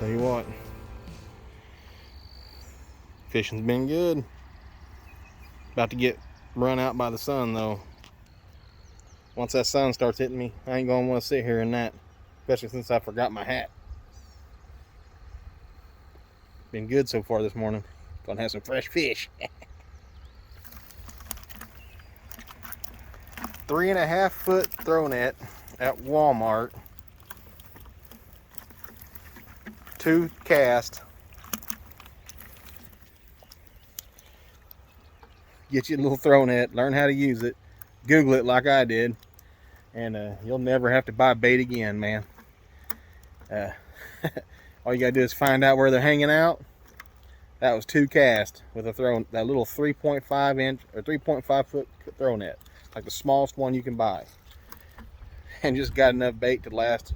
Tell you what, fishing's been good. About to get run out by the sun though. Once that sun starts hitting me, I ain't gonna want to sit here in that, especially since I forgot my hat. Been good so far this morning. Gonna have some fresh fish. 3.5 foot throw net at Walmart. 2 cast. Get you a little throw net, learn how to use it, Google it like I did, and you'll never have to buy bait again, man. All you gotta do is find out where they're hanging out. That was 2 cast with a that little 3.5 inch or 3.5 foot throw net, like the smallest one you can buy, and just got enough bait to last.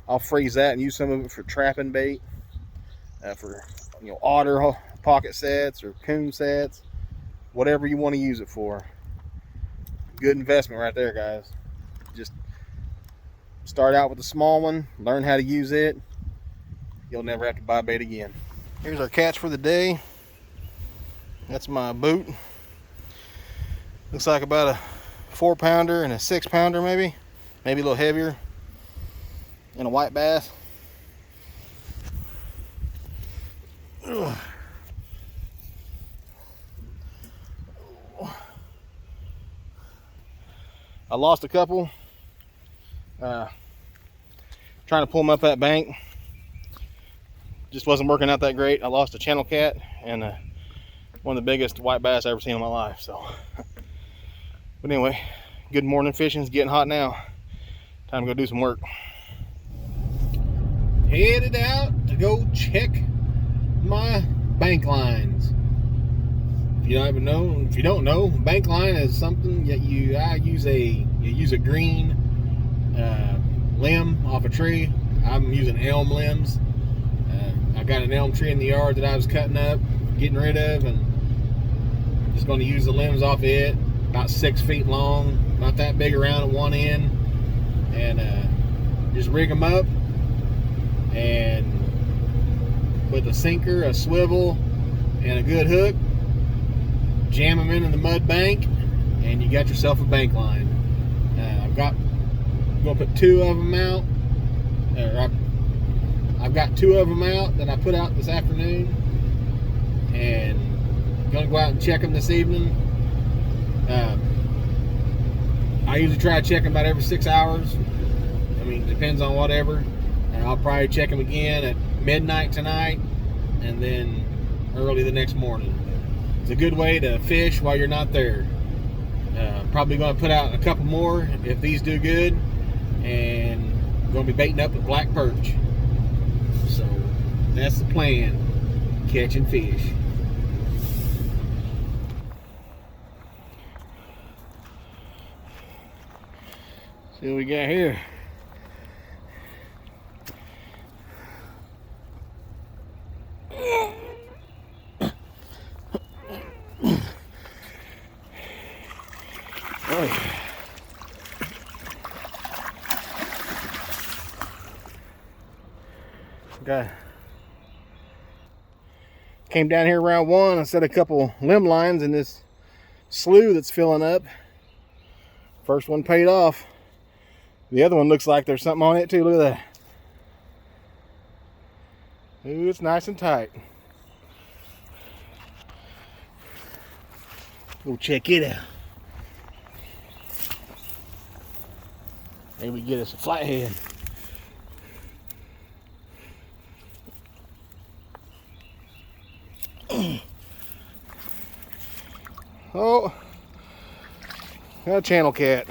I'll freeze that and use some of it for trapping bait, for otter pocket sets or coon sets, whatever you want to use it for. Good investment right there, guys. Just start out with a small one, learn how to use it. You'll never have to buy bait again. Here's our catch for the day. That's my boot. Looks like about a 4-pounder and a 6-pounder, maybe a little heavier, and a white bass. Ugh. I lost a couple trying to pull them up that bank. Just wasn't working out that great. I lost a channel cat and one of the biggest white bass I ever seen in my life. So, but anyway, good morning fishing. It's getting hot now. Time to go do some work. Headed out to go check my bank lines. If you don't know, bank line is something that you use a green limb off a tree. I'm using elm limbs. I got an elm tree in the yard that I was cutting up, getting rid of, and I'm just going to use the limbs off it. About 6 feet long, about that big around at one end, and just rig them up, and with a sinker, a swivel, and a good hook, jam them into the mud bank, and you got yourself a bank line. I'm going to put 2 of them out. I've got 2 of them out that I put out this afternoon, and I'm going to go out and check them this evening. I usually try to check them about every 6 hours. I mean, it depends on whatever. I'll probably check them again at midnight tonight, and then early the next morning. It's a good way to fish while you're not there. Probably going to put out a couple more if these do good, and I'm going to be baiting up with black perch. So that's the plan, catching fish. See what we got here. Okay. Came down here around 1 and set a couple limb lines in this slough that's filling up. First one paid off. The other one looks like there's something on it too. Look at that. Ooh, it's nice and tight. Go check it out. Maybe we get us a flathead. Oh, got a channel cat.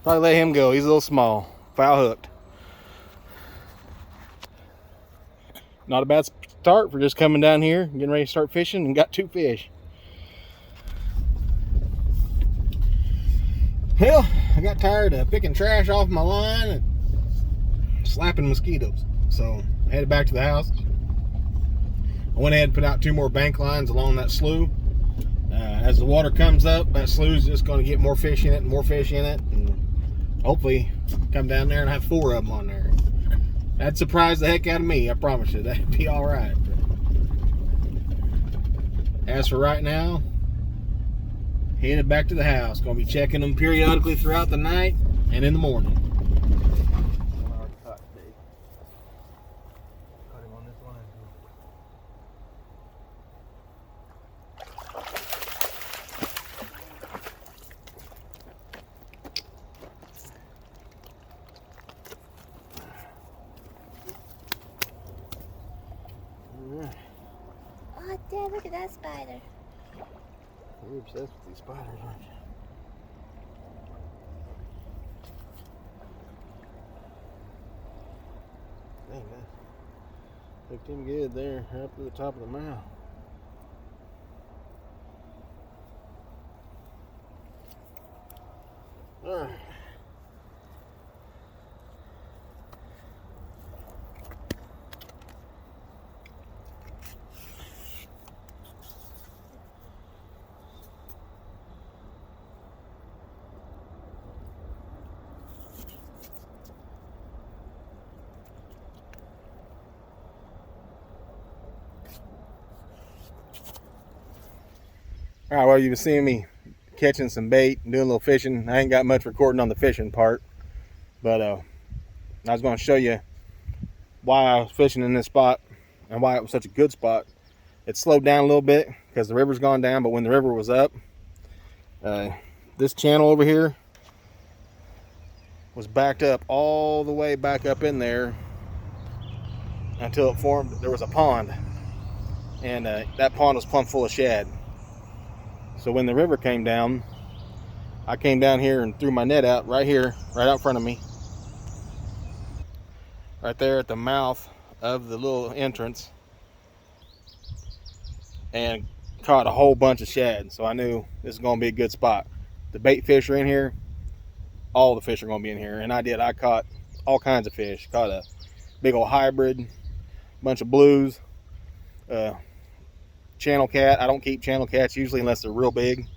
Probably let him go. He's a little small, foul hooked. Not a bad start for just coming down here, getting ready to start fishing, and got 2 fish. Well, I got tired of picking trash off my line and slapping mosquitoes, so I headed back to the house. I went ahead and put out 2 more bank lines along that slough. As the water comes up, that slough's just going to get more fish in it and more fish in it, and hopefully come down there and have 4 of them on there. That'd surprise the heck out of me, I promise you. That'd be all right. As for right now, headed back to the house. Going to be checking them periodically throughout the night and in the morning. Oh, Dad, look at that spider. You're obsessed with these spiders, aren't you? Dang, that hooked him good there, up to the top of the mouth. All right. All right, well, you've been seeing me catching some bait, doing a little fishing. I ain't got much recording on the fishing part, but I was going to show you why I was fishing in this spot and why it was such a good spot. It slowed down a little bit because the river's gone down, but when the river was up, this channel over here was backed up all the way back up in there until it formed, there was a pond, and that pond was plumb full of shad. So when the river came down, I came down here and threw my net out right here, right out in front of me. Right there at the mouth of the little entrance. And caught a whole bunch of shad. So I knew this is going to be a good spot. The bait fish are in here. All the fish are going to be in here. And I did. I caught all kinds of fish. Caught a big old hybrid, bunch of blues, channel cat. I don't keep channel cats usually unless they're real big.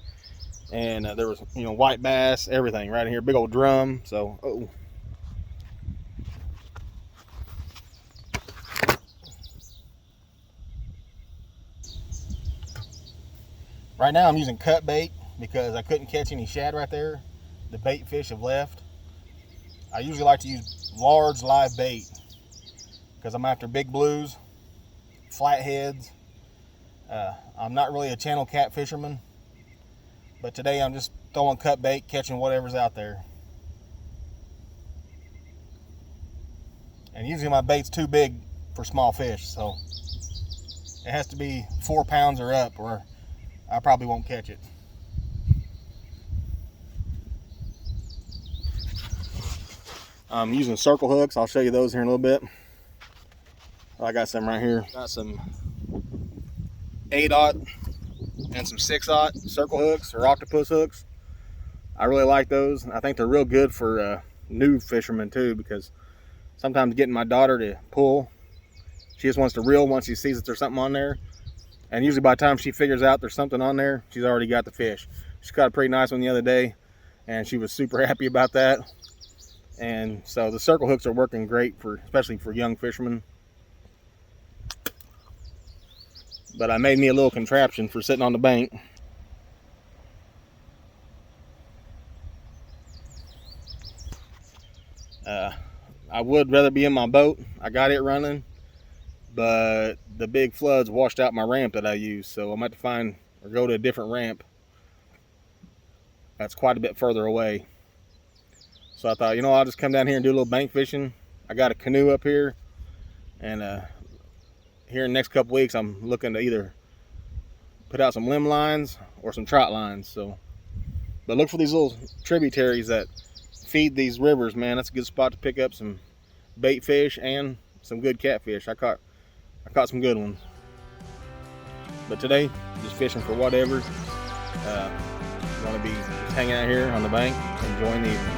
And there was, white bass, everything right in here. Big old drum. So, right now I'm using cut bait because I couldn't catch any shad right there. The bait fish have left. I usually like to use large live bait because I'm after big blues, flatheads. I'm not really a channel cat fisherman, but today I'm just throwing cut bait, catching whatever's out there. And usually my bait's too big for small fish, so it has to be 4 pounds or up or I probably won't catch it. I'm using circle hooks. I'll show you those here in a little bit. I got some right here. Got some 8/0 and some 6/0 circle hooks or octopus hooks. I really like those. I think they're real good for new fishermen too, because sometimes getting my daughter to pull, she just wants to reel once she sees that there's something on there. And usually by the time she figures out there's something on there, she's already got the fish. She caught a pretty nice one the other day, and she was super happy about that. And so the circle hooks are working great especially for young fishermen. But I made me a little contraption for sitting on the bank. I would rather be in my boat. I got it running, but the big floods washed out my ramp that I use, so I'm going to have to go to a different ramp that's quite a bit further away. So I thought, I'll just come down here and do a little bank fishing. I got a canoe up here, and here in the next couple weeks I'm looking to either put out some limb lines or some trot lines. But look for these little tributaries that feed these rivers, man. That's a good spot to pick up some bait fish and some good catfish. I caught some good ones. But today, just fishing for whatever. I'm going to be just hanging out here on the bank, enjoying the evening.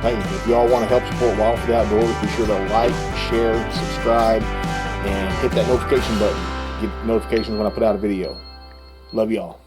Hey, if y'all want to help support Wild for the Outdoors, be sure to like, share, subscribe, and hit that notification button. get notifications when I put out a video. Love y'all.